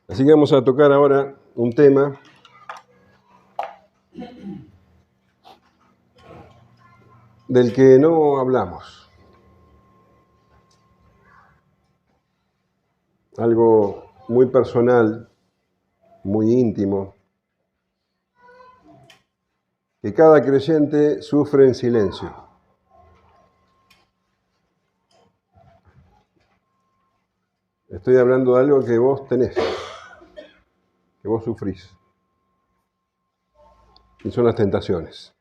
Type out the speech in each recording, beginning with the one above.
Así que vamos a tocar ahora un tema del que no hablamos. Algo muy personal, muy íntimo, que cada creyente sufre en silencio. Estoy hablando de algo que vos tenés, que vos sufrís. Y son las tentaciones.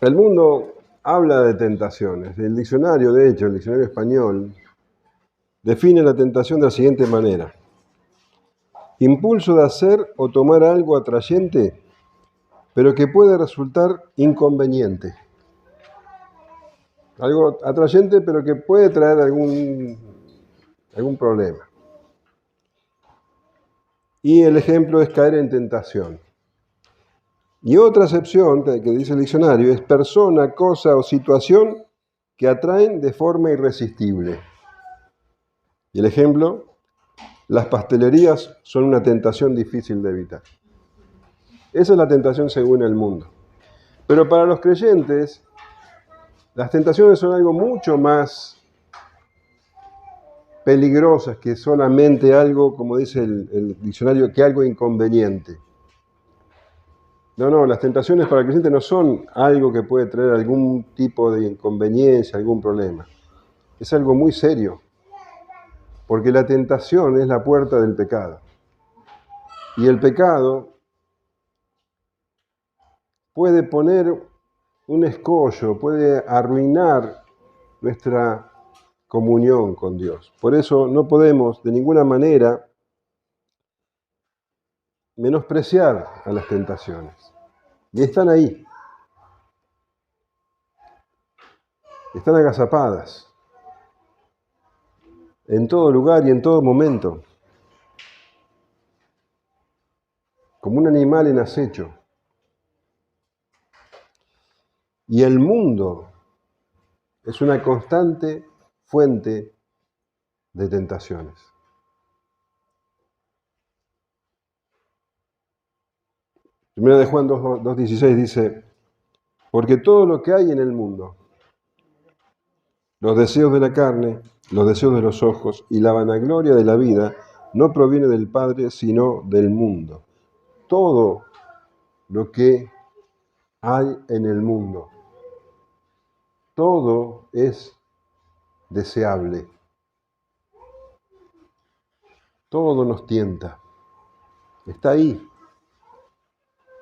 El mundo habla de tentaciones. El diccionario, de hecho, el diccionario español, define la tentación de la siguiente manera. Impulso de hacer o tomar algo atrayente, pero que puede resultar inconveniente. Algo atrayente, pero que puede traer algún problema. Y el ejemplo es caer en tentación. Y otra acepción que dice el diccionario es persona, cosa o situación que atraen de forma irresistible. Y el ejemplo, las pastelerías son una tentación difícil de evitar. Esa es la tentación según el mundo. Pero para los creyentes, las tentaciones son algo mucho más peligrosas que solamente algo, como dice el diccionario, que algo inconveniente. No, las tentaciones para el creyente no son algo que puede traer algún tipo de inconveniencia, algún problema. Es algo muy serio, porque la tentación es la puerta del pecado. Y el pecado puede poner un escollo, puede arruinar nuestra comunión con Dios. Por eso no podemos de ninguna manera menospreciar a las tentaciones. Y están ahí. Están agazapadas. En todo lugar y en todo momento. Como un animal en acecho. Y el mundo es una constante fuente de tentaciones. Primera de Juan 2:16 dice, porque todo lo que hay en el mundo, los deseos de la carne, los deseos de los ojos y la vanagloria de la vida, no proviene del Padre, sino del mundo. Todo lo que hay en el mundo, todo es deseable. Todo nos tienta. Está ahí.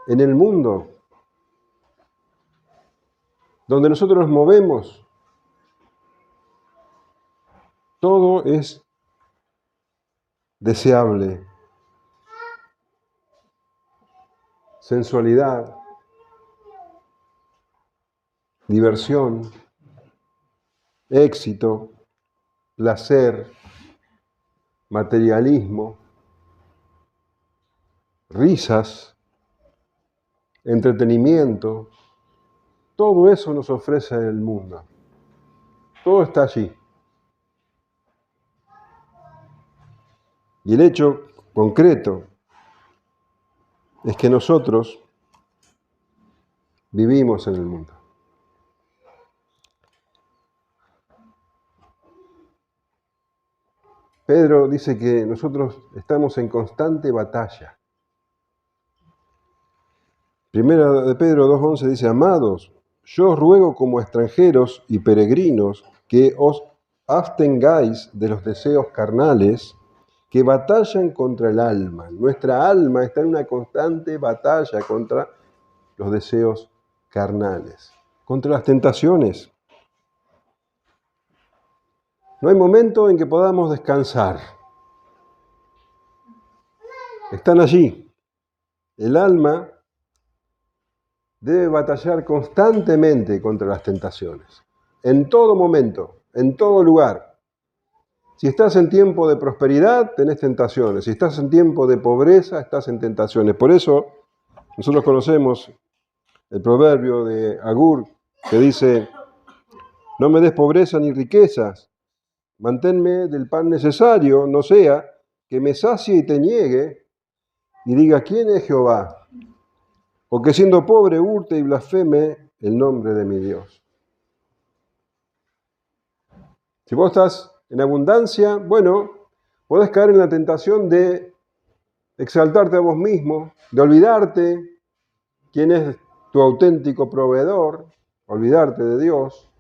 En el mundo, donde nosotros nos movemos, todo es deseable. Sensualidad, diversión, éxito, placer, materialismo, risas, entretenimiento, todo eso nos ofrece el mundo. Todo está allí. Y el hecho concreto es que nosotros vivimos en el mundo. Pedro dice que nosotros estamos en constante batalla. Primera de Pedro 2:11 dice, amados, yo os ruego como extranjeros y peregrinos que os abstengáis de los deseos carnales que batallan contra el alma. Nuestra alma está en una constante batalla contra los deseos carnales, contra las tentaciones. No hay momento en que podamos descansar. Están allí. El alma debe batallar constantemente contra las tentaciones. En todo momento, en todo lugar. Si estás en tiempo de prosperidad, tenés tentaciones. Si estás en tiempo de pobreza, estás en tentaciones. Por eso, nosotros conocemos el proverbio de Agur, que dice, no me des pobreza ni riquezas, manténme del pan necesario, no sea que me sacie y te niegue y diga, ¿quién es Jehová? O que siendo pobre hurte y blasfeme el nombre de mi Dios. Si vos estás en abundancia, bueno, podés caer en la tentación de exaltarte a vos mismo, de olvidarte quién es tu auténtico proveedor, olvidarte de Dios.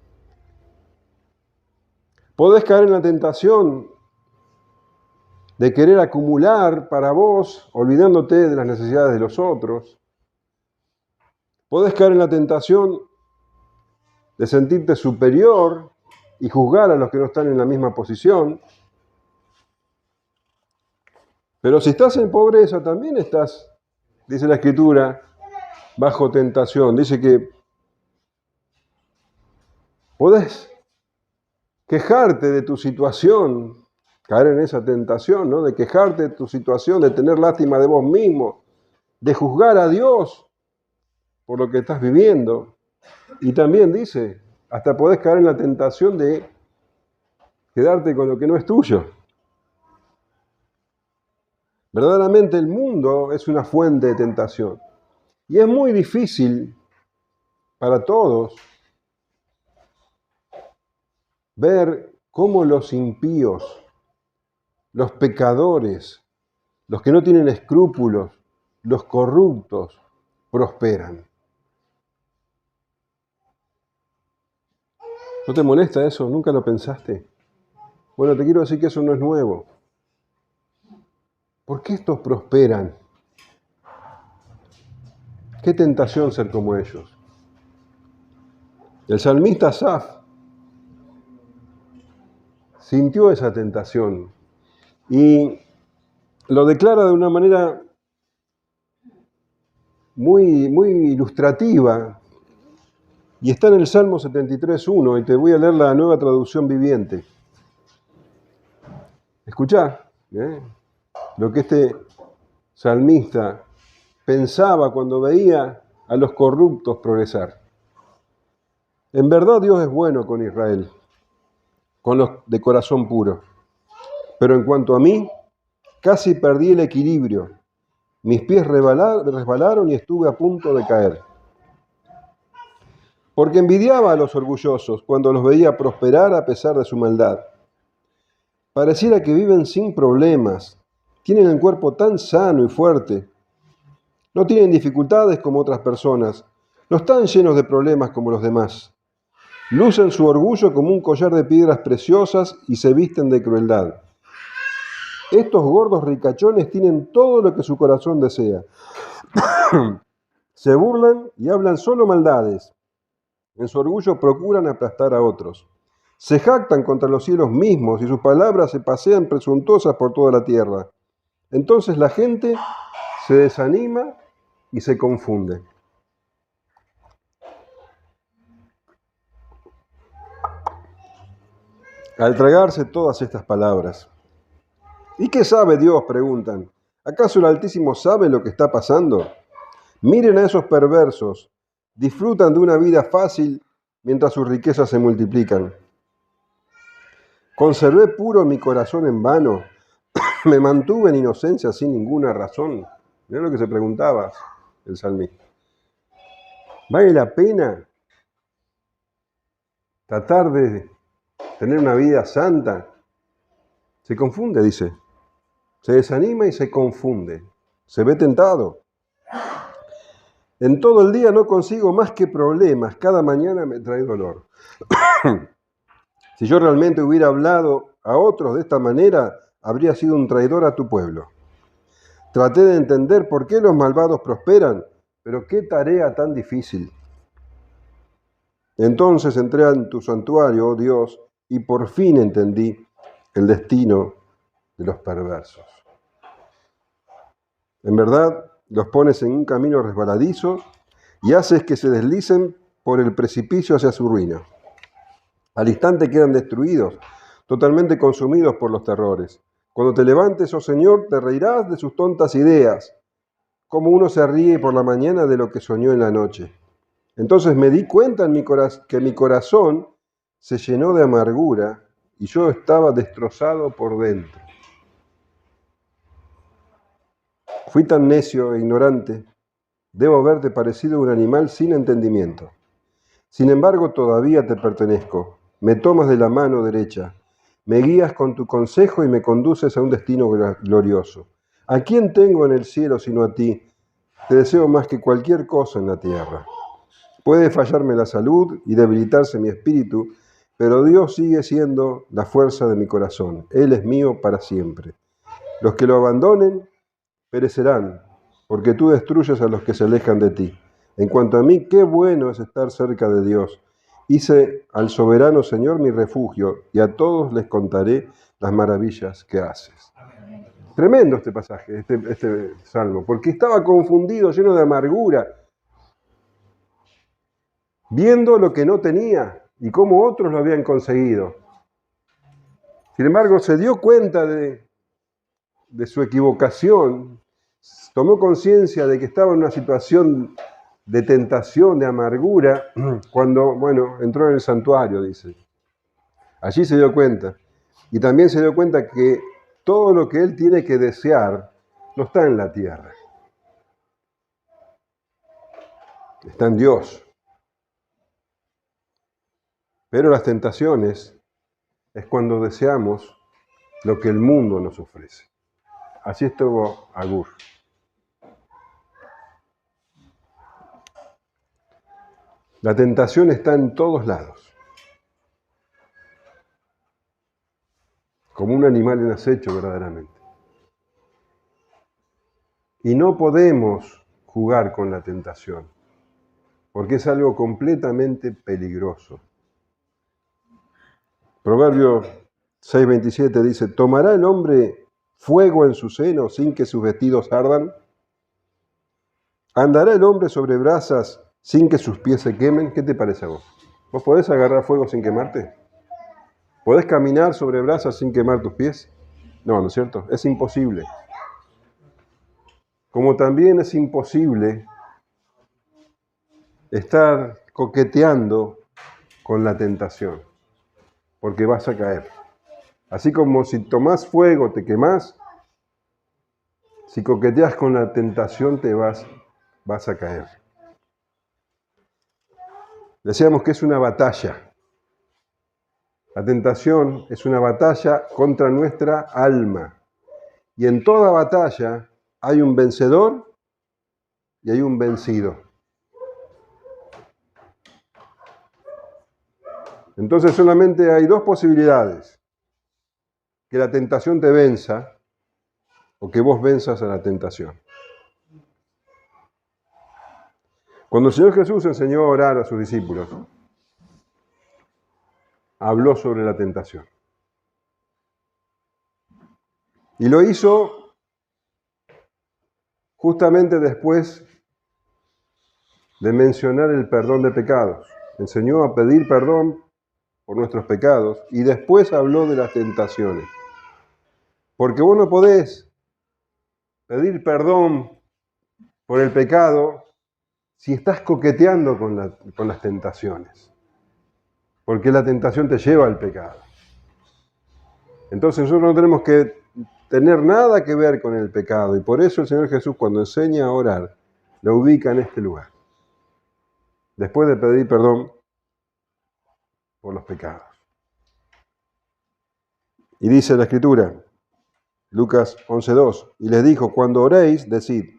Podés caer en la tentación de querer acumular para vos, olvidándote de las necesidades de los otros. Podés caer en la tentación de sentirte superior y juzgar a los que no están en la misma posición. Pero si estás en pobreza, también estás, dice la Escritura, bajo tentación. Dice que podés quejarte de tu situación, caer en esa tentación, ¿no? De quejarte de tu situación, de tener lástima de vos mismo, de juzgar a Dios por lo que estás viviendo. Y también dice, hasta podés caer en la tentación de quedarte con lo que no es tuyo. Verdaderamente el mundo es una fuente de tentación. Y es muy difícil para todos ver cómo los impíos, los pecadores, los que no tienen escrúpulos, los corruptos, prosperan. ¿No te molesta eso? ¿Nunca lo pensaste? Bueno, te quiero decir que eso no es nuevo. ¿Por qué estos prosperan? Qué tentación ser como ellos. El salmista Asaf sintió esa tentación y lo declara de una manera muy ilustrativa, y está en el Salmo 73:1, y te voy a leer la Nueva Traducción Viviente. Escuchá lo que este salmista pensaba cuando veía a los corruptos progresar. En verdad Dios es bueno con Israel, con los de corazón puro. Pero en cuanto a mí, casi perdí el equilibrio. Mis pies resbalaron y estuve a punto de caer. Porque envidiaba a los orgullosos cuando los veía prosperar a pesar de su maldad. Pareciera que viven sin problemas, tienen el cuerpo tan sano y fuerte, no tienen dificultades como otras personas, no están llenos de problemas como los demás. Lucen su orgullo como un collar de piedras preciosas y se visten de crueldad. Estos gordos ricachones tienen todo lo que su corazón desea. Se burlan y hablan solo maldades. En su orgullo procuran aplastar a otros. Se jactan contra los cielos mismos y sus palabras se pasean presuntuosas por toda la tierra. Entonces la gente se desanima y se confunde. Al tragarse todas estas palabras, ¿y qué sabe Dios?, preguntan. ¿Acaso el Altísimo sabe lo que está pasando? Miren a esos perversos, disfrutan de una vida fácil mientras sus riquezas se multiplican. Conservé puro mi corazón en vano, me mantuve en inocencia sin ninguna razón. Mirá lo que se preguntaba el salmista. ¿Vale la pena tratar de tener una vida santa? Se confunde, dice. Se desanima y se confunde. Se ve tentado. En todo el día no consigo más que problemas. Cada mañana me trae dolor. Si yo realmente hubiera hablado a otros de esta manera, habría sido un traidor a tu pueblo. Traté de entender por qué los malvados prosperan, pero qué tarea tan difícil. Entonces entré en tu santuario, oh Dios, y por fin entendí el destino de los perversos. En verdad, los pones en un camino resbaladizo y haces que se deslicen por el precipicio hacia su ruina. Al instante quedan destruidos, totalmente consumidos por los terrores. Cuando te levantes, oh Señor, te reirás de sus tontas ideas, como uno se ríe por la mañana de lo que soñó en la noche. Entonces me di cuenta que mi corazón se llenó de amargura y yo estaba destrozado por dentro. Fui tan necio e ignorante, debo haberte parecido un animal sin entendimiento. Sin embargo, todavía te pertenezco, me tomas de la mano derecha, me guías con tu consejo y me conduces a un destino glorioso. ¿A quién tengo en el cielo sino a ti? Te deseo más que cualquier cosa en la tierra. Puede fallarme la salud y debilitarse mi espíritu, pero Dios sigue siendo la fuerza de mi corazón. Él es mío para siempre. Los que lo abandonen perecerán, porque tú destruyes a los que se alejan de ti. En cuanto a mí, qué bueno es estar cerca de Dios. Hice al soberano Señor mi refugio, y a todos les contaré las maravillas que haces. Tremendo este pasaje, este salmo, porque estaba confundido, lleno de amargura, viendo lo que no tenía y cómo otros lo habían conseguido. Sin embargo, se dio cuenta de su equivocación, tomó conciencia de que estaba en una situación de tentación, de amargura, cuando, entró en el santuario, dice. Allí se dio cuenta. Y también se dio cuenta que todo lo que él tiene que desear no está en la tierra. Está en Dios. Pero las tentaciones es cuando deseamos lo que el mundo nos ofrece. Así estuvo Agur. La tentación está en todos lados. Como un animal en acecho verdaderamente. Y no podemos jugar con la tentación, porque es algo completamente peligroso. Proverbio 6:27 dice, ¿tomará el hombre fuego en su seno sin que sus vestidos ardan? ¿Andará el hombre sobre brasas sin que sus pies se quemen? ¿Qué te parece a vos? ¿Vos podés agarrar fuego sin quemarte? ¿Podés caminar sobre brasas sin quemar tus pies? No, ¿no es cierto? Es imposible. Como también es imposible estar coqueteando con la tentación, porque vas a caer. Así como si tomás fuego te quemás, si coqueteas con la tentación te vas a caer. Decíamos que es una batalla. La tentación es una batalla contra nuestra alma. Y en toda batalla hay un vencedor y hay un vencido. Entonces solamente hay dos posibilidades. Que la tentación te venza o que vos venzas a la tentación. Cuando el Señor Jesús enseñó a orar a sus discípulos, habló sobre la tentación. Y lo hizo justamente después de mencionar el perdón de pecados. Enseñó a pedir perdón por nuestros pecados y después habló de las tentaciones. Porque vos no podés pedir perdón por el pecado si estás coqueteando con las tentaciones. Porque la tentación te lleva al pecado. Entonces nosotros no tenemos que tener nada que ver con el pecado. Y por eso el Señor Jesús, cuando enseña a orar, lo ubica en este lugar. Después de pedir perdón por los pecados. Y dice la Escritura, Lucas 11:2, y les dijo, cuando oréis, decid,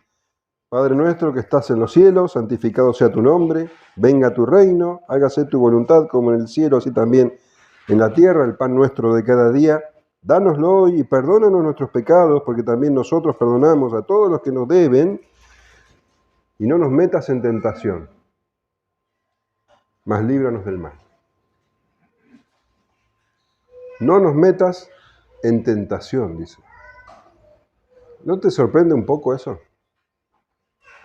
Padre nuestro que estás en los cielos, santificado sea tu nombre, venga tu reino, hágase tu voluntad como en el cielo, así también en la tierra, el pan nuestro de cada día. Dánoslo hoy y perdónanos nuestros pecados, porque también nosotros perdonamos a todos los que nos deben, y no nos metas en tentación, mas líbranos del mal. No nos metas en tentación, dice. ¿No te sorprende un poco eso?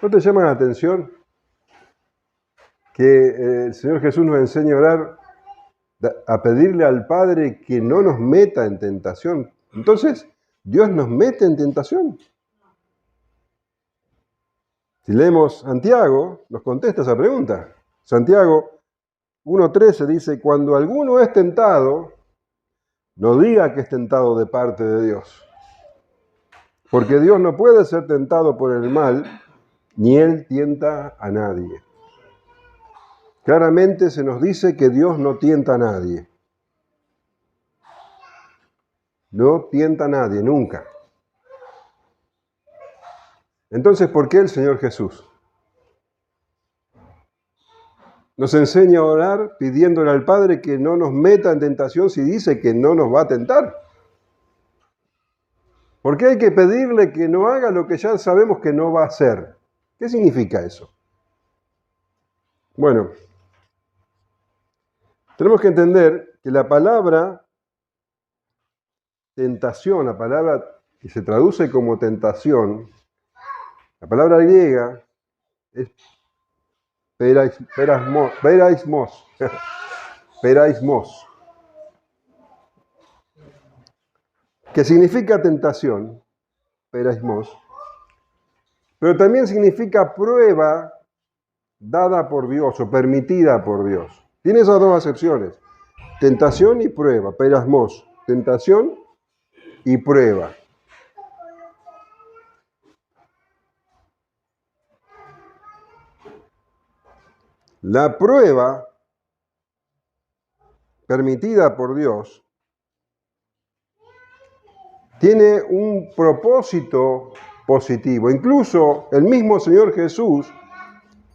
¿No te llama la atención que el Señor Jesús nos enseña a orar, a pedirle al Padre que no nos meta en tentación? Entonces, ¿Dios nos mete en tentación? Si leemos Santiago, nos contesta esa pregunta. Santiago 1:13 dice, cuando alguno es tentado, no diga que es tentado de parte de Dios. Porque Dios no puede ser tentado por el mal, ni Él tienta a nadie. Claramente se nos dice que Dios no tienta a nadie. No tienta a nadie, nunca. Entonces, ¿por qué el Señor Jesús nos enseña a orar pidiéndole al Padre que no nos meta en tentación si dice que no nos va a tentar? ¿Por qué hay que pedirle que no haga lo que ya sabemos que no va a hacer? ¿Qué significa eso? Bueno, tenemos que entender que la palabra tentación, la palabra que se traduce como tentación, la palabra griega es peraismos, que significa tentación, peraismos, pero también significa prueba dada por Dios o permitida por Dios. Tiene esas dos acepciones, tentación y prueba, peraismos, tentación y prueba. La prueba permitida por Dios tiene un propósito positivo. Incluso el mismo Señor Jesús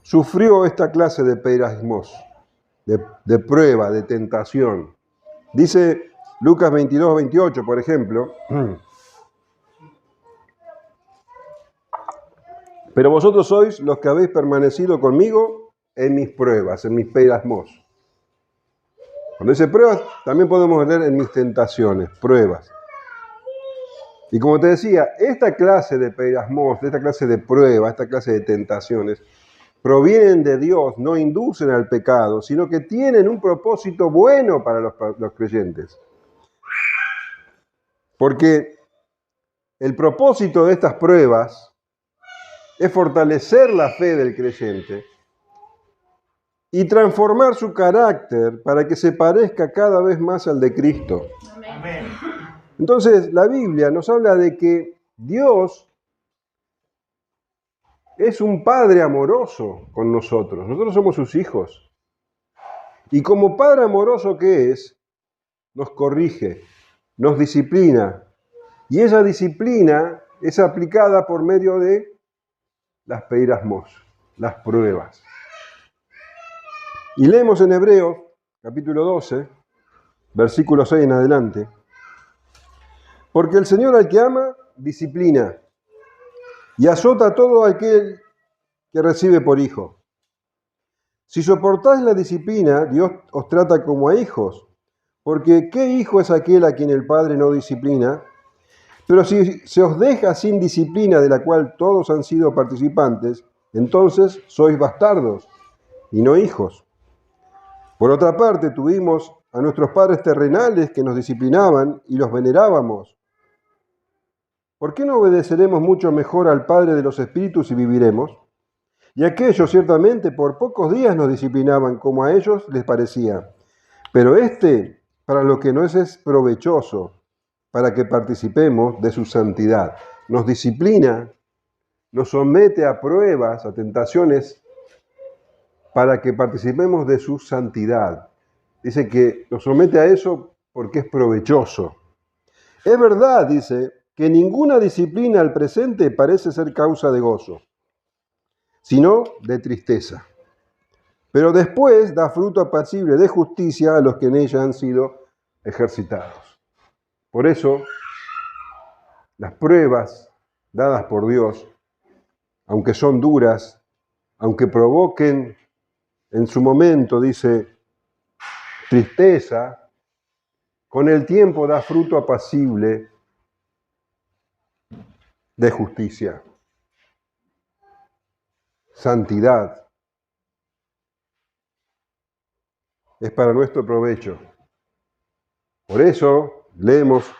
sufrió esta clase de peraismos, de prueba, de tentación. Dice Lucas 22, 28, por ejemplo, pero vosotros sois los que habéis permanecido conmigo en mis pruebas, en mis peraismos. Cuando dice pruebas, también podemos leer en mis tentaciones, pruebas. Y como te decía, esta clase de peraismos, esta clase de pruebas, esta clase de tentaciones, provienen de Dios, no inducen al pecado, sino que tienen un propósito bueno para los creyentes. Porque el propósito de estas pruebas es fortalecer la fe del creyente y transformar su carácter para que se parezca cada vez más al de Cristo. Amén. Entonces, la Biblia nos habla de que Dios es un Padre amoroso con nosotros. Nosotros somos sus hijos. Y como Padre amoroso que es, nos corrige, nos disciplina. Y esa disciplina es aplicada por medio de las peraismos, las pruebas. Y leemos en Hebreos, capítulo 12, versículo 6 en adelante. Porque el Señor al que ama, disciplina, y azota a todo aquel que recibe por hijo. Si soportáis la disciplina, Dios os trata como a hijos, porque ¿qué hijo es aquel a quien el Padre no disciplina? Pero si se os deja sin disciplina de la cual todos han sido participantes, entonces sois bastardos y no hijos. Por otra parte, tuvimos a nuestros padres terrenales que nos disciplinaban y los venerábamos. ¿Por qué no obedeceremos mucho mejor al Padre de los Espíritus y viviremos? Y aquellos ciertamente por pocos días nos disciplinaban como a ellos les parecía. Pero para lo que no es provechoso, para que participemos de su santidad. Nos disciplina, nos somete a pruebas, a tentaciones, para que participemos de su santidad. Dice que nos somete a eso porque es provechoso. Es verdad, dice, que ninguna disciplina al presente parece ser causa de gozo, sino de tristeza. Pero después da fruto apacible de justicia a los que en ella han sido ejercitados. Por eso, las pruebas dadas por Dios, aunque son duras, aunque provoquen en su momento, dice, tristeza, con el tiempo da fruto apacible de justicia, santidad. Es para nuestro provecho. Por eso leemos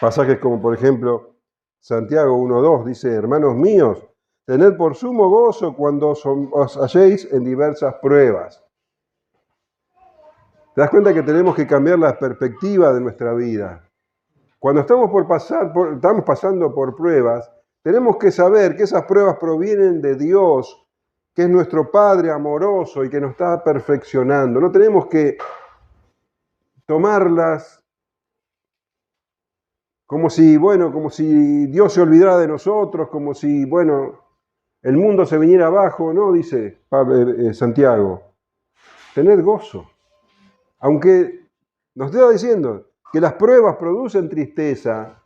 pasajes como, por ejemplo, Santiago 1:2, dice, hermanos míos, tened por sumo gozo cuando os halléis en diversas pruebas. Te das cuenta que tenemos que cambiar la perspectiva de nuestra vida. Cuando estamos pasando por pruebas, tenemos que saber que esas pruebas provienen de Dios, que es nuestro Padre amoroso y que nos está perfeccionando. No tenemos que tomarlas como si Dios se olvidara de nosotros, como si, el mundo se viniera abajo, ¿no? Dice Santiago. Tened gozo. Aunque nos está diciendo que las pruebas producen tristeza,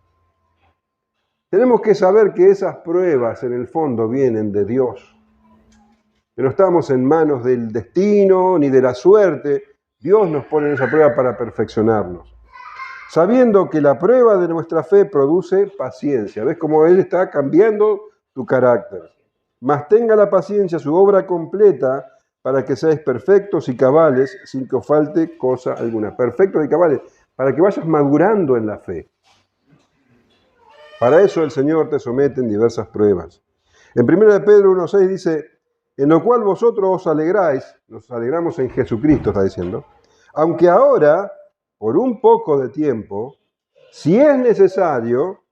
tenemos que saber que esas pruebas en el fondo vienen de Dios. Que no estamos en manos del destino ni de la suerte. Dios nos pone en esa prueba para perfeccionarnos. Sabiendo que la prueba de nuestra fe produce paciencia. ¿Ves cómo Él está cambiando tu carácter? Mas tenga la paciencia su obra completa para que seáis perfectos y cabales sin que os falte cosa alguna. Perfectos y cabales, para que vayas madurando en la fe. Para eso el Señor te somete en diversas pruebas. En 1 de Pedro 1:6 dice, en lo cual vosotros os alegráis, nos alegramos en Jesucristo, está diciendo, aunque ahora, por un poco de tiempo, si es necesario,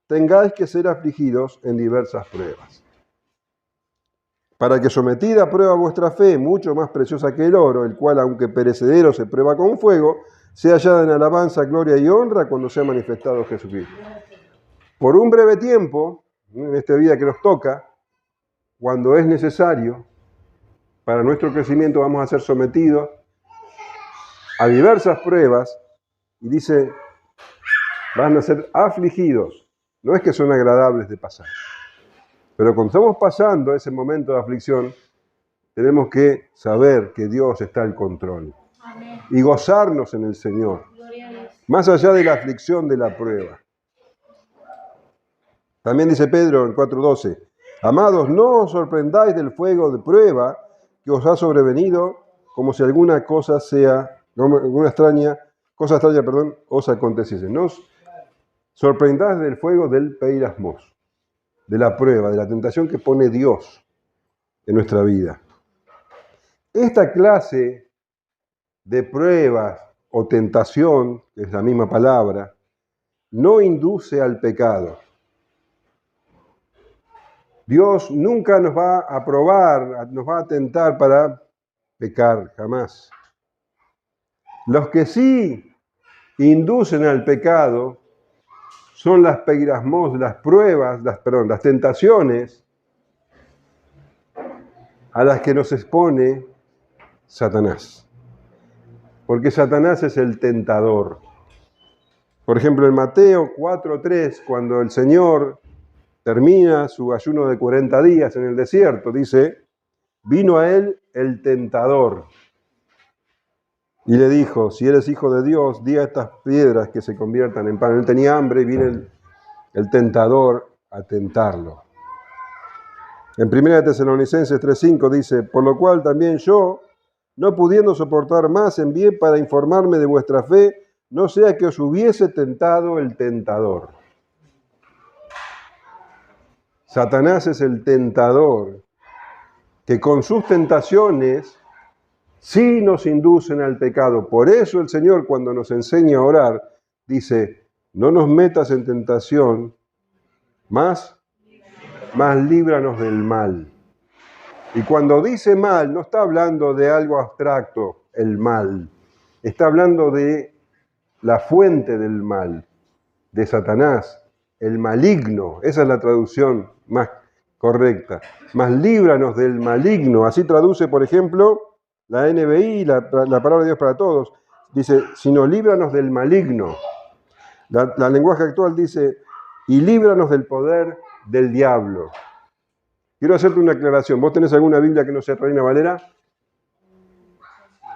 tengáis que ser afligidos en diversas pruebas. Para que sometida a prueba vuestra fe, mucho más preciosa que el oro, el cual, aunque perecedero, se prueba con fuego, sea hallada en alabanza, gloria y honra cuando sea manifestado Jesucristo. Por un breve tiempo, en esta vida que nos toca, cuando es necesario, para nuestro crecimiento vamos a ser sometidos a diversas pruebas, y dice, van a ser afligidos. No es que son agradables de pasar. Pero cuando estamos pasando ese momento de aflicción, tenemos que saber que Dios está al control. Amén. Y gozarnos en el Señor, más allá de la aflicción de la prueba. También dice Pedro en 4:12, amados, no os sorprendáis del fuego de prueba que os ha sobrevenido, como si alguna cosa extraña os aconteciese. No os sorprendáis del fuego del peirasmos, de la prueba, de la tentación que pone Dios en nuestra vida. Esta clase de pruebas o tentación, que es la misma palabra, no induce al pecado. Dios nunca nos va a probar, nos va a tentar para pecar, jamás. Los que sí inducen al pecado son las peirasmos, las pruebas, las tentaciones a las que nos expone Satanás. Porque Satanás es el tentador. Por ejemplo, en Mateo 4:3, cuando el Señor termina su ayuno de 40 días en el desierto, dice, vino a él el tentador y le dijo, si eres hijo de Dios, di a estas piedras que se conviertan en pan. Él tenía hambre y viene el tentador a tentarlo. En 1 Tesalonicenses 3:5 dice, por lo cual también yo, no pudiendo soportar más, envié para informarme de vuestra fe, no sea que os hubiese tentado el tentador. Satanás es el tentador que con sus tentaciones sí nos inducen al pecado. Por eso el Señor, cuando nos enseña a orar, dice, no nos metas en tentación, más líbranos del mal. Y cuando dice mal, no está hablando de algo abstracto, el mal. Está hablando de la fuente del mal, de Satanás, el maligno. Esa es la traducción más correcta. Más líbranos del maligno. Así traduce, por ejemplo, la NBI, la palabra de Dios para todos. Dice, sino líbranos del maligno. La lenguaje actual dice, y líbranos del poder del diablo. Quiero hacerte una aclaración. ¿Vos tenés alguna Biblia que no sea Reina Valera?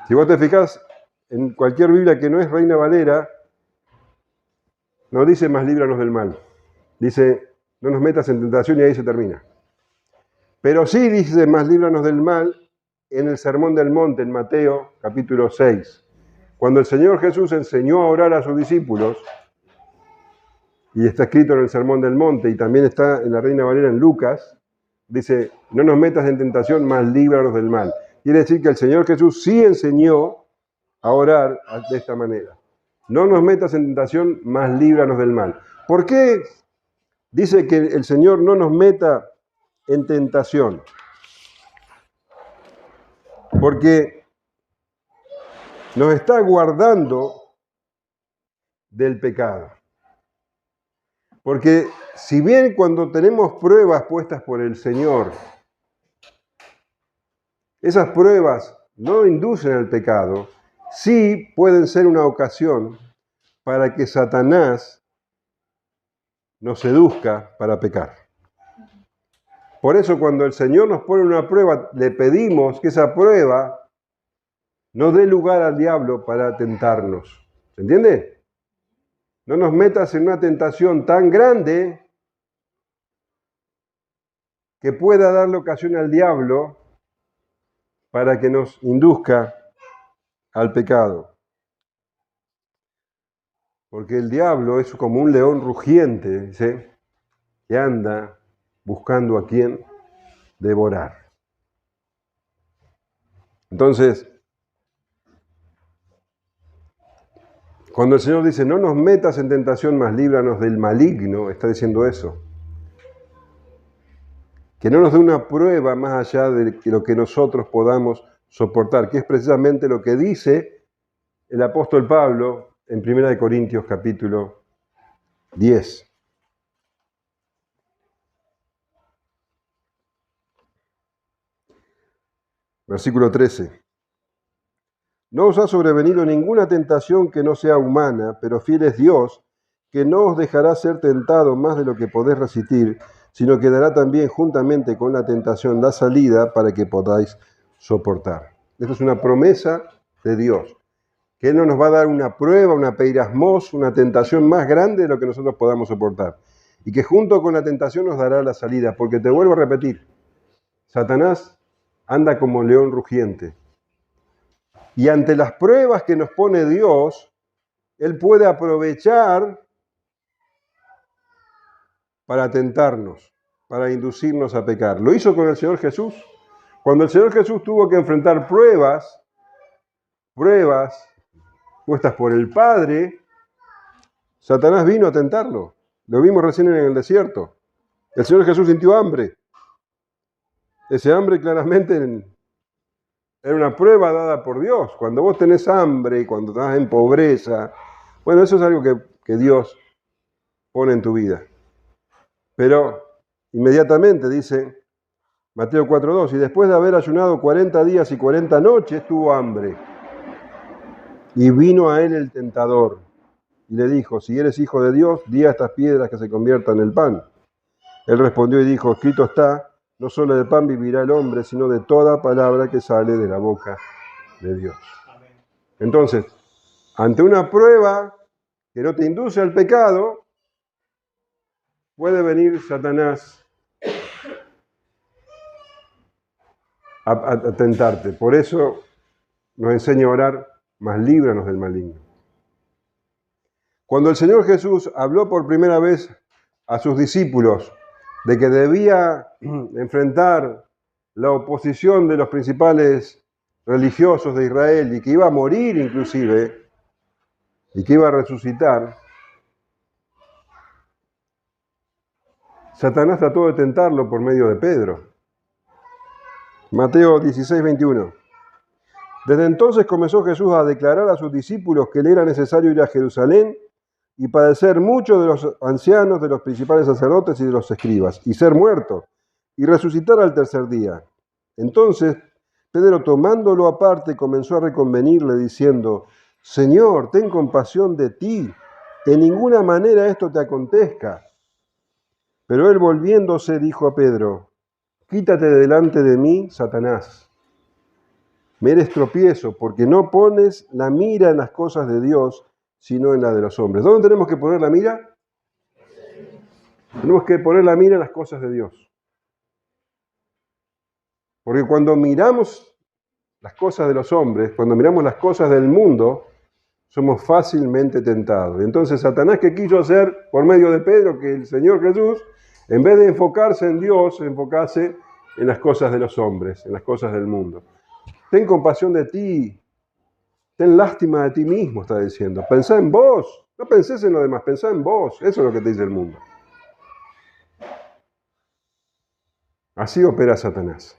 Si vos te fijás en cualquier Biblia que no es Reina Valera, no dice más líbranos del mal. Dice, no nos metas en tentación y ahí se termina. Pero sí dice más líbranos del mal en el Sermón del Monte, en Mateo capítulo 6. Cuando el Señor Jesús enseñó a orar a sus discípulos, y está escrito en el Sermón del Monte, y también está en la Reina Valera en Lucas, dice, no nos metas en tentación, más líbranos del mal. Quiere decir que el Señor Jesús sí enseñó a orar de esta manera. No nos metas en tentación, mas líbranos del mal. ¿Por qué dice que el Señor no nos meta en tentación? Porque nos está guardando del pecado. Porque si bien cuando tenemos pruebas puestas por el Señor, esas pruebas no inducen al pecado, sí pueden ser una ocasión para que Satanás nos seduzca para pecar. Por eso cuando el Señor nos pone una prueba, le pedimos que esa prueba no dé lugar al diablo para tentarnos. ¿Se entiende? No nos metas en una tentación tan grande que pueda darle ocasión al diablo para que nos induzca al pecado. Porque el diablo es como un león rugiente, ¿sí?, que anda buscando a quien devorar. Entonces, cuando el Señor dice, no nos metas en tentación, mas líbranos del maligno, está diciendo eso. Que no nos dé una prueba más allá de lo que nosotros podamos soportar, que es precisamente lo que dice el apóstol Pablo en 1 Corintios capítulo 10. Versículo 13. No os ha sobrevenido ninguna tentación que no sea humana, pero fiel es Dios, que no os dejará ser tentado más de lo que podéis resistir, sino que dará también juntamente con la tentación la salida para que podáis soportar. Esta es una promesa de Dios, que Él no nos va a dar una prueba, una peirasmos, una tentación más grande de lo que nosotros podamos soportar. Y que junto con la tentación nos dará la salida, porque te vuelvo a repetir, Satanás anda como león rugiente. Y ante las pruebas que nos pone Dios, Él puede aprovechar para tentarnos, para inducirnos a pecar. Lo hizo con el Señor Jesús. Cuando el Señor Jesús tuvo que enfrentar pruebas puestas por el Padre, Satanás vino a tentarlo. Lo vimos recién en el desierto. El Señor Jesús sintió hambre. Ese hambre claramente era una prueba dada por Dios. Cuando vos tenés hambre y cuando estás en pobreza, bueno, eso es algo que Dios pone en tu vida. Pero inmediatamente dice Mateo 4:2, y después de haber ayunado 40 días y 40 noches, tuvo hambre. Y vino a él el tentador y le dijo, si eres hijo de Dios, di a estas piedras que se conviertan en pan. Él respondió y dijo, escrito está, no solo de pan vivirá el hombre, sino de toda palabra que sale de la boca de Dios. Entonces, ante una prueba que no te induce al pecado, puede venir Satanás a tentarte. Por eso nos enseña a orar, mas líbranos del maligno. Cuando el Señor Jesús habló por primera vez a sus discípulos de que debía enfrentar la oposición de los principales religiosos de Israel y que iba a morir inclusive y que iba a resucitar, Satanás trató de tentarlo por medio de Pedro. Mateo 16:21. Desde entonces comenzó Jesús a declarar a sus discípulos que le era necesario ir a Jerusalén y padecer mucho de los ancianos, de los principales sacerdotes y de los escribas, y ser muerto, y resucitar al tercer día. Entonces Pedro, tomándolo aparte, comenzó a reconvenirle, diciendo, Señor, ten compasión de ti, de ninguna manera esto te acontezca. Pero él volviéndose dijo a Pedro, quítate de delante de mí, Satanás. Me eres tropiezo, porque no pones la mira en las cosas de Dios, sino en la de los hombres. ¿Dónde tenemos que poner la mira? Tenemos que poner la mira en las cosas de Dios. Porque cuando miramos las cosas de los hombres, cuando miramos las cosas del mundo, somos fácilmente tentados. Entonces Satanás, ¿qué quiso hacer por medio de Pedro? Que el Señor Jesús, en vez de enfocarse en Dios, se enfocase en las cosas de los hombres, en las cosas del mundo. Ten compasión de ti, Ten lástima de ti mismo, está diciendo. Pensá en vos. No pensés en lo demás, pensá en vos. Eso es lo que te dice el mundo. Así opera Satanás.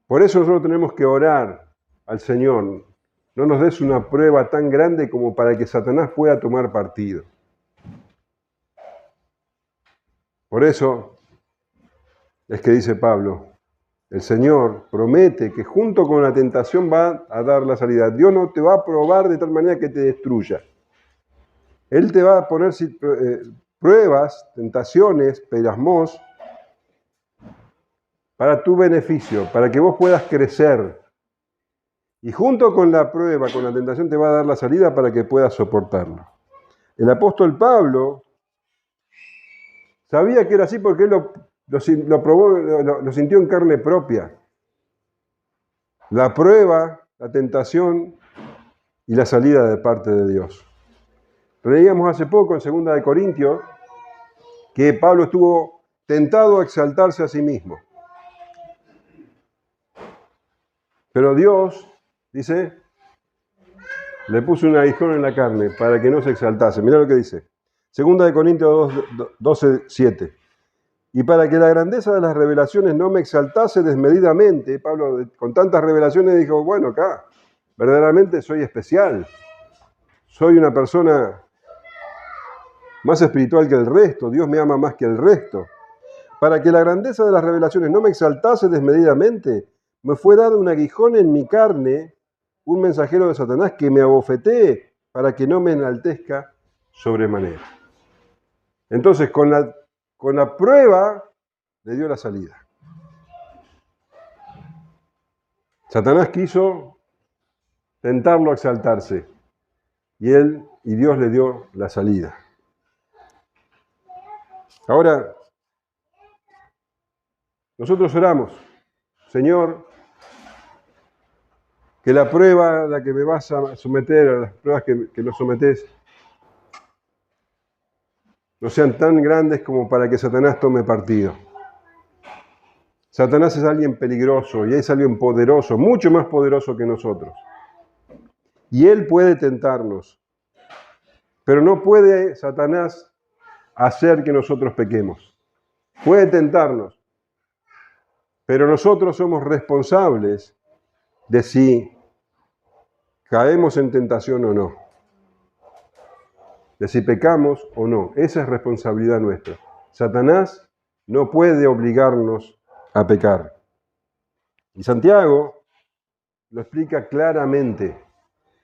Por eso nosotros tenemos que orar al Señor. No nos des una prueba tan grande como para que Satanás pueda tomar partido. Por eso es que dice Pablo, el Señor promete que junto con la tentación va a dar la salida. Dios no te va a probar de tal manera que te destruya. Él te va a poner pruebas, tentaciones, peirasmos, para tu beneficio, para que vos puedas crecer. Y junto con la prueba, con la tentación, te va a dar la salida para que puedas soportarlo. El apóstol Pablo sabía que era así porque él lo probó, lo sintió en carne propia. La prueba, la tentación y la salida de parte de Dios. Leíamos hace poco en 2 de Corintios que Pablo estuvo tentado a exaltarse a sí mismo. Pero Dios, dice, le puso un aguijón en la carne para que no se exaltase. Mirá lo que dice. 2 de Corintios 12:7. Y para que la grandeza de las revelaciones no me exaltase desmedidamente, Pablo con tantas revelaciones dijo, bueno, acá verdaderamente soy especial. Soy una persona más espiritual que el resto. Dios me ama más que el resto. Para que la grandeza de las revelaciones no me exaltase desmedidamente, me fue dado un aguijón en mi carne, un mensajero de Satanás que me abofetee para que no me enaltezca sobremanera. Entonces, con la prueba le dio la salida. Satanás quiso tentarlo a exaltarse y Dios le dio la salida. Ahora, nosotros oramos, Señor, que la prueba a la que me vas a someter, a las pruebas que nos sometés, no sean tan grandes como para que Satanás tome partido. Satanás es alguien peligroso y es alguien poderoso, mucho más poderoso que nosotros. Y él puede tentarnos, pero no puede Satanás hacer que nosotros pequemos. Puede tentarnos, pero nosotros somos responsables de si caemos en tentación o no, de si pecamos o no. Esa es responsabilidad nuestra. Satanás no puede obligarnos a pecar. Y Santiago lo explica claramente.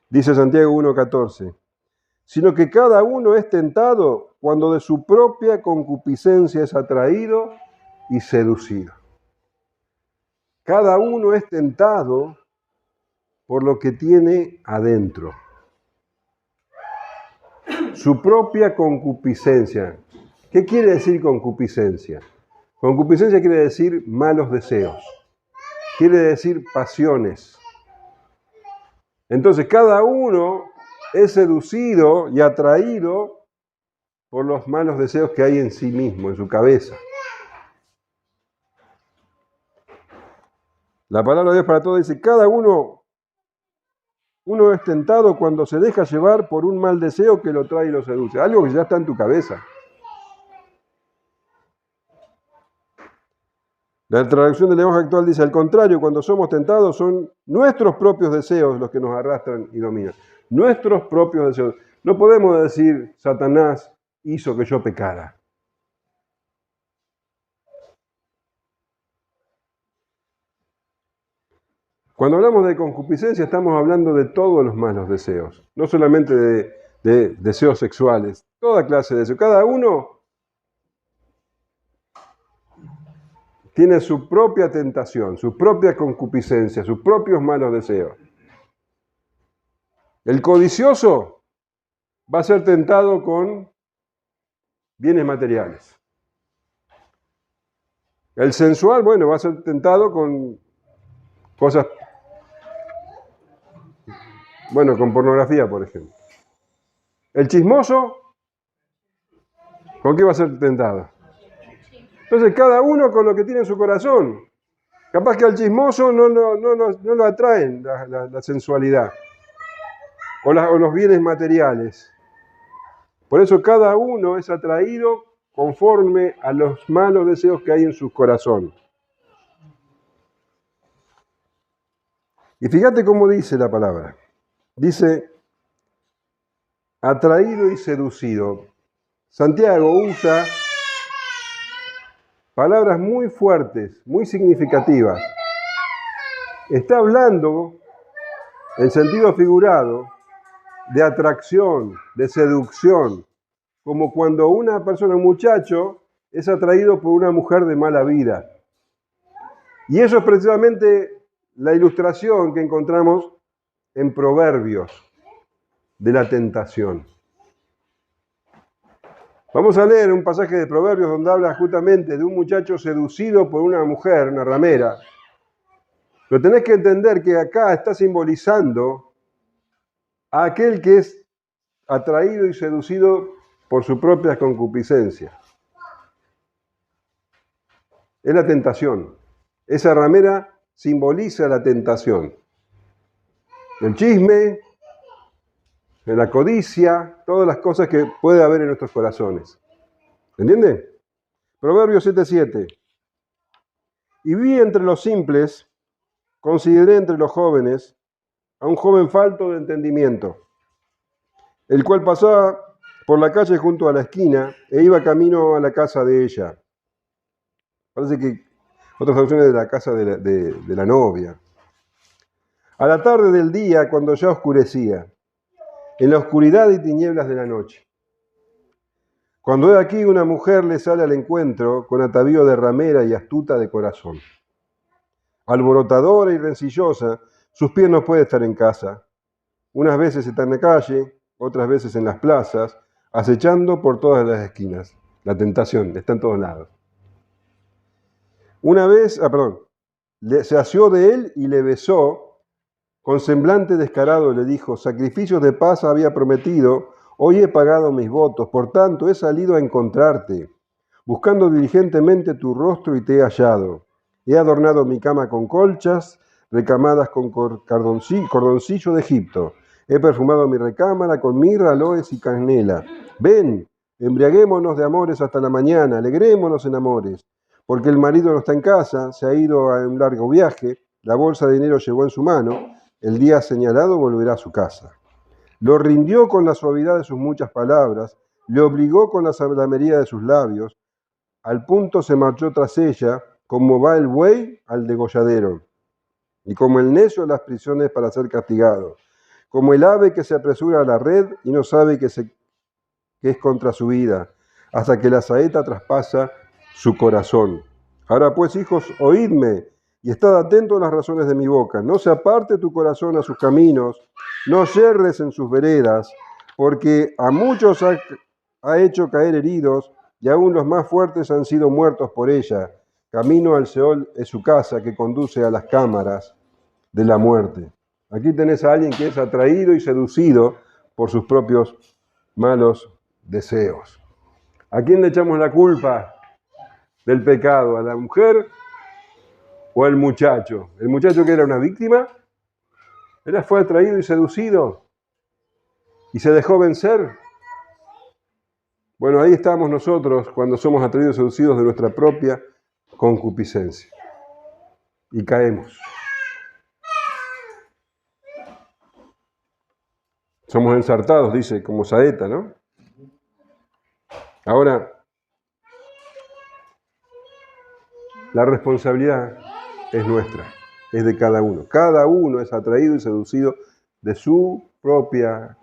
Dice Santiago 1:14, sino que cada uno es tentado cuando de su propia concupiscencia es atraído y seducido. Cada uno es tentado por lo que tiene adentro. Su propia concupiscencia. ¿Qué quiere decir concupiscencia? Concupiscencia quiere decir malos deseos. Quiere decir pasiones. Entonces, cada uno es seducido y atraído por los malos deseos que hay en sí mismo, en su cabeza. La palabra de Dios para todos dice, cada uno es tentado cuando se deja llevar por un mal deseo que lo trae y lo seduce. Algo que ya está en tu cabeza. La traducción del lenguaje actual dice, al contrario, cuando somos tentados son nuestros propios deseos los que nos arrastran y dominan. Nuestros propios deseos. No podemos decir, Satanás hizo que yo pecara. Cuando hablamos de concupiscencia estamos hablando de todos los malos deseos, no solamente de deseos sexuales, toda clase de deseos. Cada uno tiene su propia tentación, su propia concupiscencia, sus propios malos deseos. El codicioso va a ser tentado con bienes materiales. El sensual, bueno, va a ser tentado con cosas, bueno, con pornografía, por ejemplo. El chismoso, ¿con qué va a ser tentado? Entonces, cada uno con lo que tiene en su corazón. Capaz que al chismoso no lo atraen la sensualidad o los bienes materiales. Por eso cada uno es atraído conforme a los malos deseos que hay en su corazón. Y fíjate cómo dice la palabra. Dice, atraído y seducido. Santiago usa palabras muy fuertes, muy significativas. Está hablando, en sentido figurado, de atracción, de seducción, como cuando una persona, un muchacho, es atraído por una mujer de mala vida. Y eso es precisamente la ilustración que encontramos en Proverbios de la tentación. Vamos a leer un pasaje de Proverbios donde habla justamente de un muchacho seducido por una mujer, una ramera. Pero tenés que entender que acá está simbolizando a aquel que es atraído y seducido por su propia concupiscencia. Es la tentación. Esa ramera simboliza la tentación. El chisme, la codicia, todas las cosas que puede haber en nuestros corazones. ¿Entiende? Proverbios 7:7. Y vi entre los simples, consideré entre los jóvenes, a un joven falto de entendimiento, el cual pasaba por la calle junto a la esquina e iba camino a la casa de ella. Parece que otras traducciones de la casa de la novia. A la tarde del día, cuando ya oscurecía, en la oscuridad y tinieblas de la noche. Cuando he aquí una mujer le sale al encuentro con atavío de ramera y astuta de corazón. Alborotadora y rencillosa, sus pies no puede estar en casa. Unas veces está en la calle, otras veces en las plazas, acechando por todas las esquinas. La tentación está en todos lados. Una vez, se asió de él y le besó. Con semblante descarado le dijo, sacrificios de paz había prometido, hoy he pagado mis votos, por tanto he salido a encontrarte, buscando diligentemente tu rostro y te he hallado. He adornado mi cama con colchas, recamadas con cordoncillo de Egipto. He perfumado mi recámara con mirra, aloes y canela. Ven, embriaguémonos de amores hasta la mañana, alegrémonos en amores, porque el marido no está en casa, se ha ido a un largo viaje, la bolsa de dinero llevó en su mano, el día señalado volverá a su casa. Lo rindió con la suavidad de sus muchas palabras, le obligó con la sablamería de sus labios, al punto se marchó tras ella, como va el buey al degolladero, y como el necio a las prisiones para ser castigado, como el ave que se apresura a la red y no sabe que es contra su vida, hasta que la saeta traspasa su corazón. Ahora pues, hijos, oídme, y estad atentos a las razones de mi boca. No se aparte tu corazón a sus caminos, no yerres en sus veredas, porque a muchos ha hecho caer heridos, y aún los más fuertes han sido muertos por ella. Camino al Seol es su casa, que conduce a las cámaras de la muerte. Aquí tenés a alguien que es atraído y seducido por sus propios malos deseos. ¿A quién le echamos la culpa del pecado? ¿A la mujer o al muchacho? ¿El muchacho que era una víctima? ¿Él fue atraído y seducido y se dejó vencer? Bueno, ahí estamos nosotros cuando somos atraídos y seducidos de nuestra propia concupiscencia. Y caemos. Somos ensartados, dice, como saeta, ¿no? Ahora, la responsabilidad es nuestra, es de cada uno. Cada uno es atraído y seducido de su propia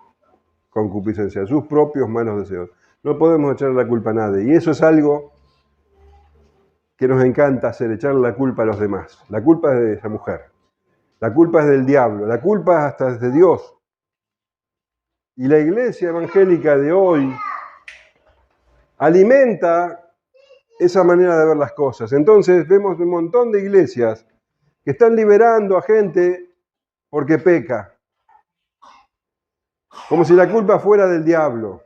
concupiscencia, de sus propios malos deseos. No podemos echarle la culpa a nadie. Y eso es algo que nos encanta hacer, echarle la culpa a los demás. La culpa es de esa mujer. La culpa es del diablo. La culpa hasta es de Dios. Y la iglesia evangélica de hoy alimenta esa manera de ver las cosas. Entonces vemos un montón de iglesias que están liberando a gente porque peca. Como si la culpa fuera del diablo.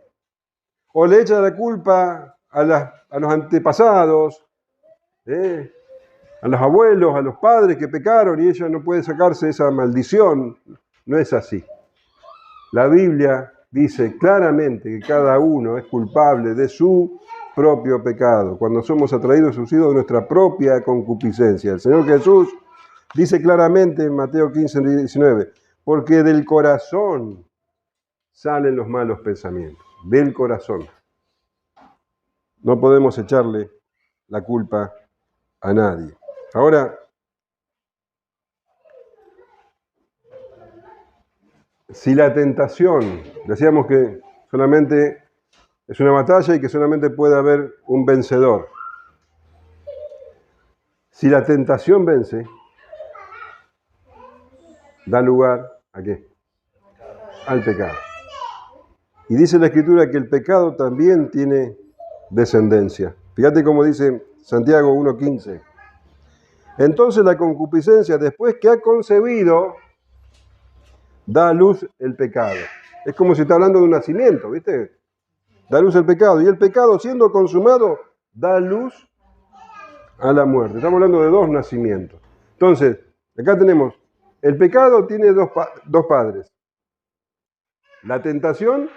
O le echan la culpa a los antepasados, a los abuelos, a los padres que pecaron y ella no puede sacarse esa maldición. No es así. La Biblia dice claramente que cada uno es culpable de su propio pecado, cuando somos atraídos seducidos de nuestra propia concupiscencia. El Señor Jesús dice claramente en Mateo 15, 19, porque del corazón salen los malos pensamientos, del corazón. No podemos echarle la culpa a nadie. Ahora, si la tentación, decíamos que solamente es una batalla y que solamente puede haber un vencedor. Si la tentación vence, da lugar ¿a qué? Al pecado. Y dice la Escritura que el pecado también tiene descendencia. Fíjate cómo dice Santiago 1:15. Entonces la concupiscencia, después que ha concebido, da a luz el pecado. Es como si está hablando de un nacimiento, ¿viste? Da a luz el pecado. Y el pecado, siendo consumado, da luz a la muerte. Estamos hablando de dos nacimientos. Entonces, acá tenemos, el pecado tiene dos padres. La tentación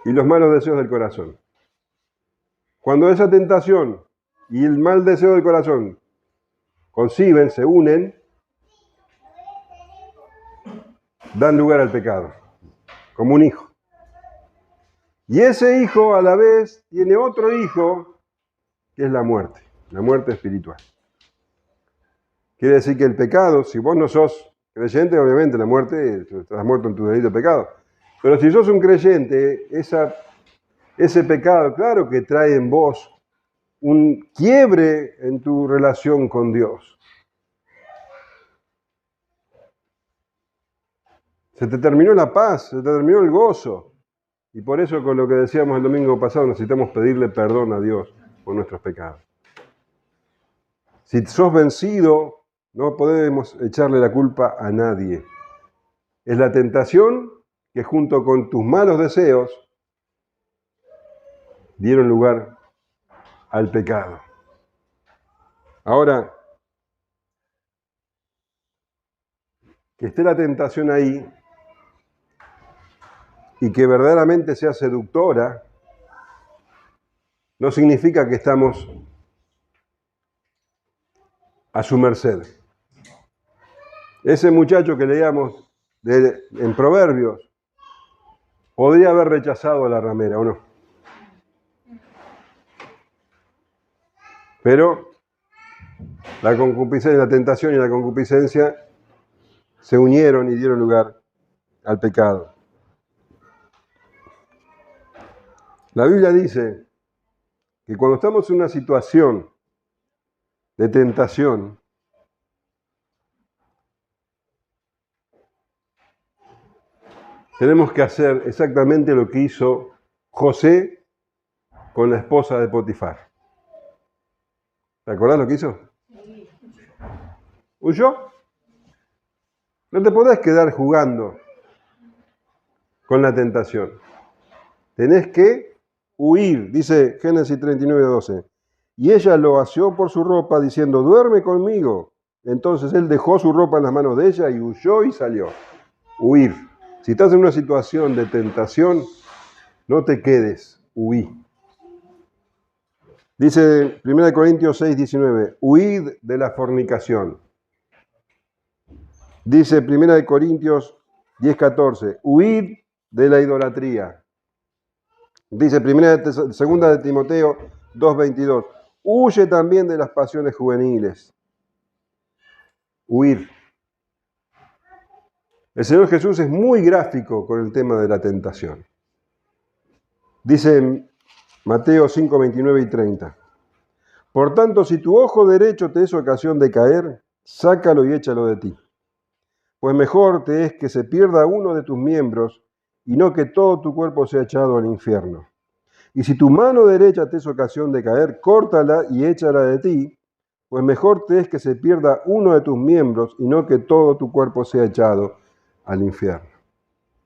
y los malos deseos del corazón. Cuando esa tentación y el mal deseo del corazón conciben, se unen, dan lugar al pecado, como un hijo. Y ese hijo a la vez tiene otro hijo, que es la muerte espiritual. Quiere decir que el pecado, si vos no sos creyente, obviamente la muerte, estás muerto en tu delito de pecado. Pero si sos un creyente, ese pecado, claro que trae en vos un quiebre en tu relación con Dios. Se te terminó la paz, se te terminó el gozo. Y por eso, con lo que decíamos el domingo pasado, necesitamos pedirle perdón a Dios por nuestros pecados. Si sos vencido, no podemos echarle la culpa a nadie. Es la tentación que junto con tus malos deseos dieron lugar al pecado. Ahora, que esté la tentación ahí y que verdaderamente sea seductora, no significa que estamos a su merced. Ese muchacho que leíamos en Proverbios podría haber rechazado a la ramera, ¿o no? Pero la concupiscencia, la tentación y la concupiscencia se unieron y dieron lugar al pecado. La Biblia dice que cuando estamos en una situación de tentación, tenemos que hacer exactamente lo que hizo José con la esposa de Potifar. ¿Te acordás lo que hizo? ¿Huyó? No te podés quedar jugando con la tentación. Tenés que huir, dice Génesis 39:12. Y ella lo asió por su ropa, diciendo, duerme conmigo. Entonces él dejó su ropa en las manos de ella y huyó y salió. Huir. Si estás en una situación de tentación, no te quedes, huí. Dice 1 Corintios 6:19, huid de la fornicación. Dice 1 Corintios 10:14, huid de la idolatría. Dice 2 de Timoteo 2:22, huye también de las pasiones juveniles. Huir. El Señor Jesús es muy gráfico con el tema de la tentación. Dice en Mateo 5:29 y 30, por tanto, si tu ojo derecho te es ocasión de caer, sácalo y échalo de ti. Pues mejor te es que se pierda uno de tus miembros y no que todo tu cuerpo sea echado al infierno. Y si tu mano derecha te es ocasión de caer, córtala y échala de ti, pues mejor te es que se pierda uno de tus miembros y no que todo tu cuerpo sea echado al infierno.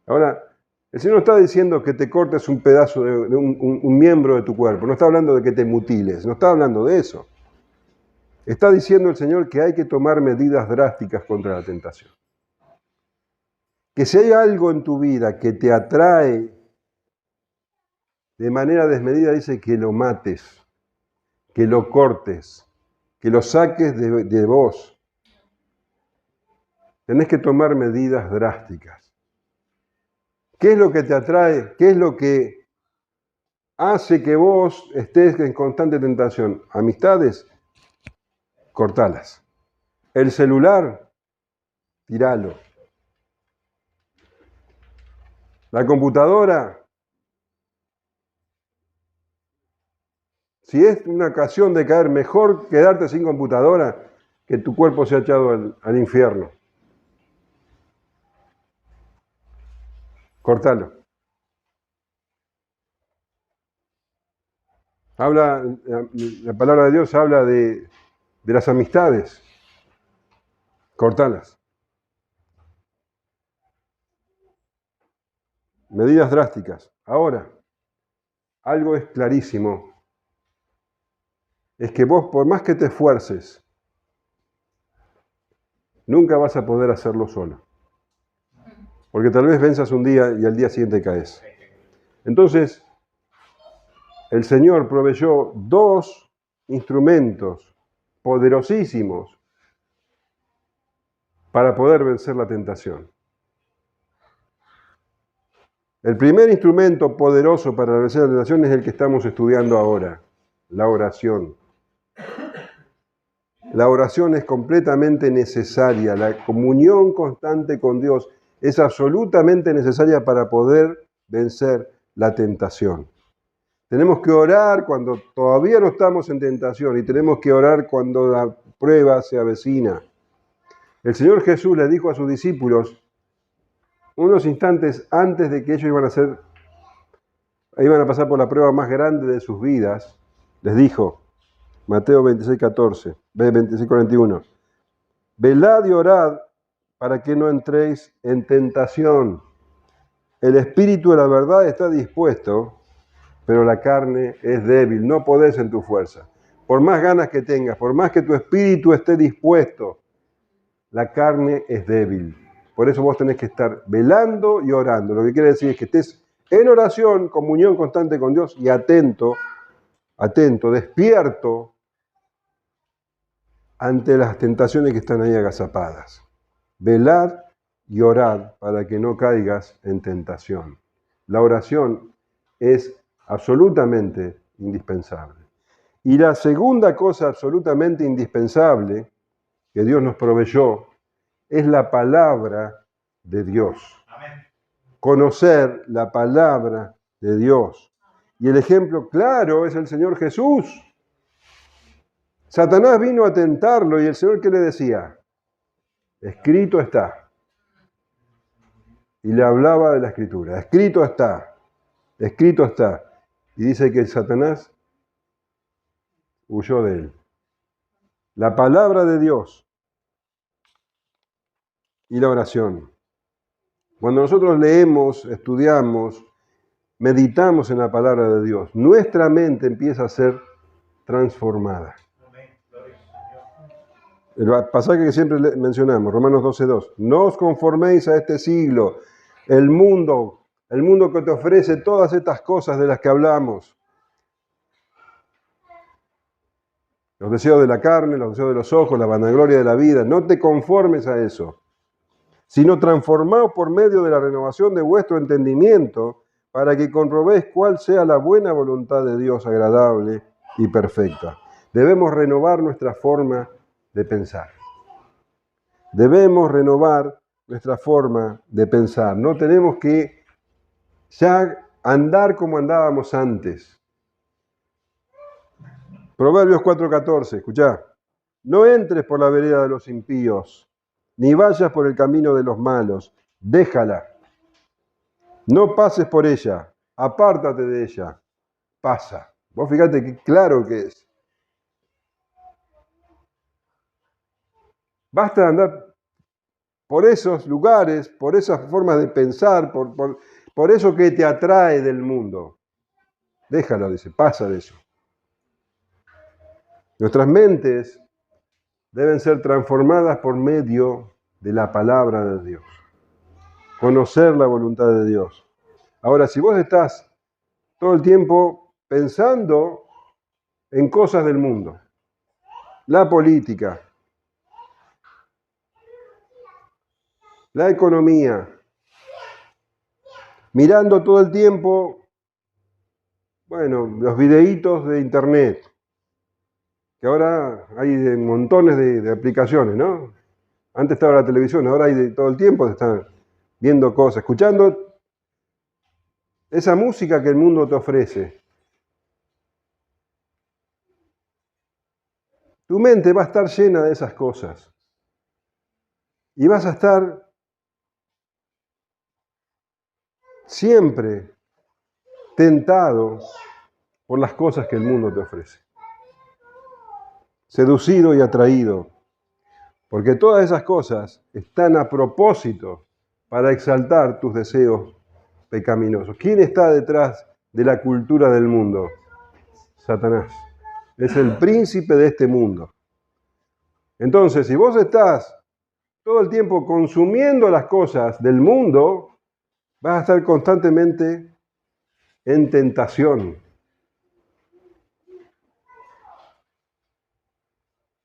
Ahora, el Señor no está diciendo que te cortes un pedazo un miembro de tu cuerpo, no está hablando de que te mutiles, no está hablando de eso. Está diciendo el Señor que hay que tomar medidas drásticas contra la tentación. Que si hay algo en tu vida que te atrae de manera desmedida, dice que lo mates, que lo cortes, que lo saques de vos. Tenés que tomar medidas drásticas. ¿Qué es lo que te atrae? ¿Qué es lo que hace que vos estés en constante tentación? Amistades, cortalas. El celular, tiralo. La computadora, si es una ocasión de caer, mejor quedarte sin computadora que tu cuerpo sea echado al infierno. Cortalo. La palabra de Dios habla de las amistades. Cortalas. Medidas drásticas. Ahora, algo es clarísimo. Es que vos, por más que te esfuerces, nunca vas a poder hacerlo solo. Porque tal vez venzas un día y al día siguiente caes. Entonces, el Señor proveyó 2 instrumentos poderosísimos para poder vencer la tentación. El primer instrumento poderoso para vencer la tentación es el que estamos estudiando ahora, la oración. La oración es completamente necesaria, la comunión constante con Dios es absolutamente necesaria para poder vencer la tentación. Tenemos que orar cuando todavía no estamos en tentación y tenemos que orar cuando la prueba se avecina. El Señor Jesús le dijo a sus discípulos, unos instantes antes de que ellos iban a pasar por la prueba más grande de sus vidas, les dijo, Mateo 26:41, velad y orad para que no entréis en tentación. El espíritu de la verdad está dispuesto, pero la carne es débil, no podés en tu fuerza. Por más ganas que tengas, por más que tu espíritu esté dispuesto, la carne es débil. Por eso vos tenés que estar velando y orando. Lo que quiere decir es que estés en oración, comunión constante con Dios y atento, despierto ante las tentaciones que están ahí agazapadas. Velad y orad para que no caigas en tentación. La oración es absolutamente indispensable. Y la segunda cosa absolutamente indispensable que Dios nos proveyó es la palabra de Dios. Amén. Conocer la palabra de Dios. Y el ejemplo claro es el Señor Jesús. Satanás vino a tentarlo y el Señor, ¿qué le decía? Escrito está. Y le hablaba de la Escritura. Escrito está. Escrito está. Y dice que Satanás huyó de él. La palabra de Dios y la oración. Cuando nosotros leemos, estudiamos, meditamos en la palabra de Dios, nuestra mente empieza a ser transformada. El pasaje que siempre mencionamos, Romanos 12:2. No os conforméis a este siglo, el mundo que te ofrece todas estas cosas de las que hablamos. Los deseos de la carne, los deseos de los ojos, la vanagloria de la vida. No te conformes a eso, sino transformaos por medio de la renovación de vuestro entendimiento, para que comprobéis cuál sea la buena voluntad de Dios, agradable y perfecta. Debemos renovar nuestra forma de pensar. Debemos renovar nuestra forma de pensar. No tenemos que ya andar como andábamos antes. Proverbios 4:14, escuchá. No entres por la vereda de los impíos, ni vayas por el camino de los malos. Déjala. No pases por ella. Apártate de ella. Pasa. Vos fíjate qué claro que es. Basta de andar por esos lugares, por esas formas de pensar, por eso que te atrae del mundo. Déjalo, dice, pasa de eso. Nuestras mentes deben ser transformadas por medio de la palabra de Dios. Conocer la voluntad de Dios. Ahora, si vos estás todo el tiempo pensando en cosas del mundo, la política, la economía, mirando todo el tiempo, los videitos de internet, que ahora hay montones de aplicaciones, ¿no? Antes estaba la televisión, ahora hay de todo el tiempo, se están viendo cosas, escuchando esa música que el mundo te ofrece. Tu mente va a estar llena de esas cosas. Y vas a estar siempre tentado por las cosas que el mundo te ofrece. Seducido y atraído. Porque todas esas cosas están a propósito para exaltar tus deseos pecaminosos. ¿Quién está detrás de la cultura del mundo? Satanás. Es el príncipe de este mundo. Entonces, si vos estás todo el tiempo consumiendo las cosas del mundo, vas a estar constantemente en tentación.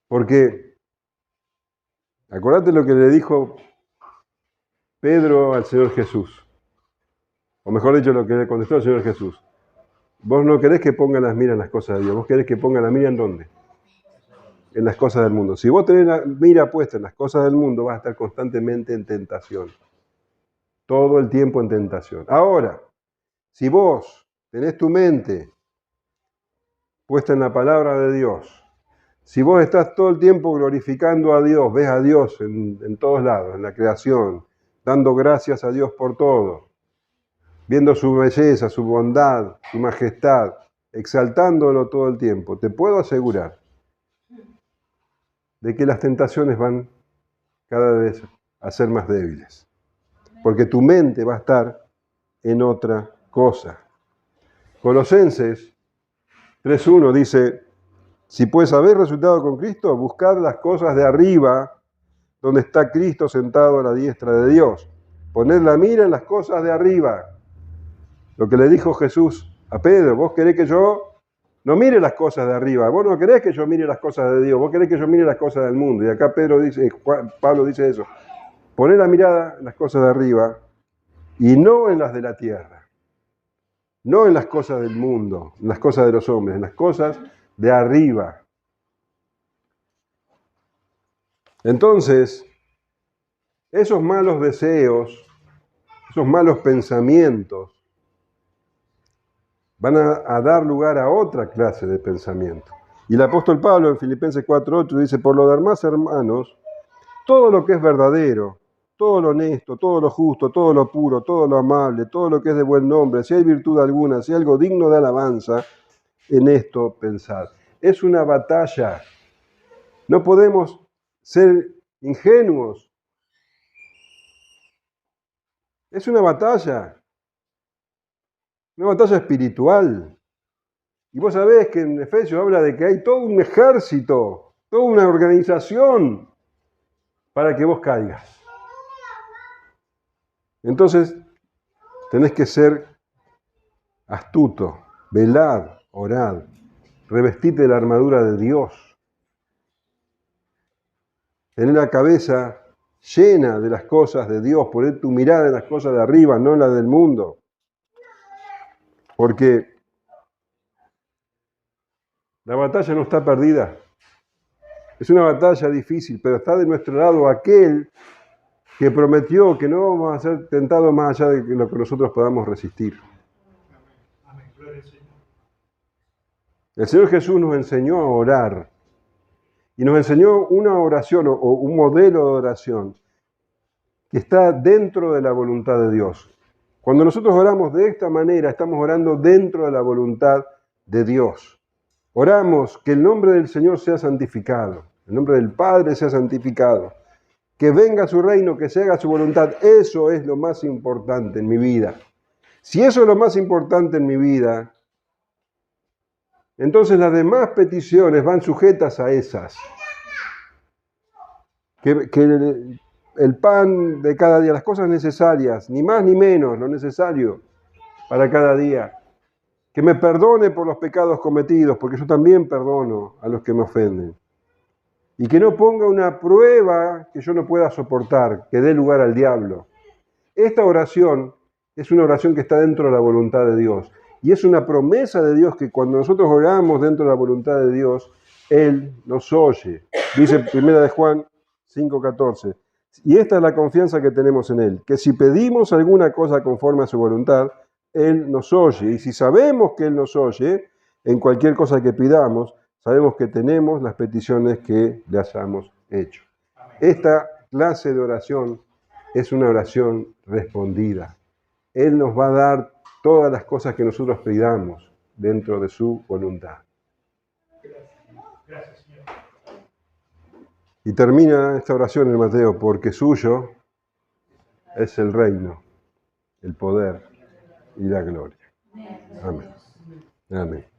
Porque, acordate lo que le dijo Pedro al Señor Jesús. O mejor dicho, lo que le contestó el Señor Jesús. Vos no querés que pongan las miras en las cosas de Dios, vos querés que pongan la mira ¿en dónde? En las cosas del mundo. Si vos tenés la mira puesta en las cosas del mundo, vas a estar constantemente en tentación. Todo el tiempo en tentación. Ahora, si vos tenés tu mente puesta en la palabra de Dios, si vos estás todo el tiempo glorificando a Dios, ves a Dios en todos lados, en la creación, dando gracias a Dios por todo, viendo su belleza, su bondad, su majestad, exaltándolo todo el tiempo, te puedo asegurar de que las tentaciones van cada vez a ser más débiles. Porque tu mente va a estar en otra cosa. Colosenses 3:1 dice, si pues habéis resucitado con Cristo, buscad las cosas de arriba, donde está Cristo sentado a la diestra de Dios. Poned la mira en las cosas de arriba. Lo que le dijo Jesús a Pedro, vos querés que yo no mire las cosas de arriba, vos no querés que yo mire las cosas de Dios, vos querés que yo mire las cosas del mundo. Y acá Pablo dice eso. Poné la mirada en las cosas de arriba y no en las de la tierra. No en las cosas del mundo, en las cosas de los hombres, en las cosas de arriba. Entonces, esos malos deseos, esos malos pensamientos, van a dar lugar a otra clase de pensamiento. Y el apóstol Pablo en Filipenses 4:8 dice, por lo demás, hermanos, todo lo que es verdadero, todo lo honesto, todo lo justo, todo lo puro, todo lo amable, todo lo que es de buen nombre, si hay virtud alguna, si hay algo digno de alabanza, en esto pensad. Es una batalla. No podemos ser ingenuos. Es una batalla espiritual. Y vos sabés que en Efesios habla de que hay todo un ejército, toda una organización para que vos caigas. Entonces, tenés que ser astuto, velad, orad, revestite de la armadura de Dios. Tener la cabeza llena de las cosas de Dios, poner tu mirada en las cosas de arriba, no en la del mundo. Porque la batalla no está perdida. Es una batalla difícil, pero está de nuestro lado aquel que prometió que no vamos a ser tentados más allá de lo que nosotros podamos resistir. El Señor Jesús nos enseñó a orar y nos enseñó una oración o un modelo de oración que está dentro de la voluntad de Dios. Cuando nosotros oramos de esta manera, estamos orando dentro de la voluntad de Dios. Oramos que el nombre del Señor sea santificado, el nombre del Padre sea santificado, que venga su reino, que se haga su voluntad. Eso es lo más importante en mi vida. Si eso es lo más importante en mi vida, entonces las demás peticiones van sujetas a esas. que el pan de cada día, las cosas necesarias, ni más ni menos, lo necesario para cada día. Que me perdone por los pecados cometidos, porque yo también perdono a los que me ofenden. Y que no ponga una prueba que yo no pueda soportar, que dé lugar al diablo. Esta oración es una oración que está dentro de la voluntad de Dios. Y es una promesa de Dios que cuando nosotros oramos dentro de la voluntad de Dios, Él nos oye. Dice 1 de Juan 5:14. Y esta es la confianza que tenemos en Él, que si pedimos alguna cosa conforme a su voluntad, Él nos oye. Y si sabemos que Él nos oye, en cualquier cosa que pidamos, sabemos que tenemos las peticiones que le hayamos hecho. Esta clase de oración es una oración respondida. Él nos va a dar todas las cosas que nosotros pidamos dentro de su voluntad. Gracias, Señor. Y termina esta oración en Mateo, porque suyo es el reino, el poder y la gloria. Amén. Amén.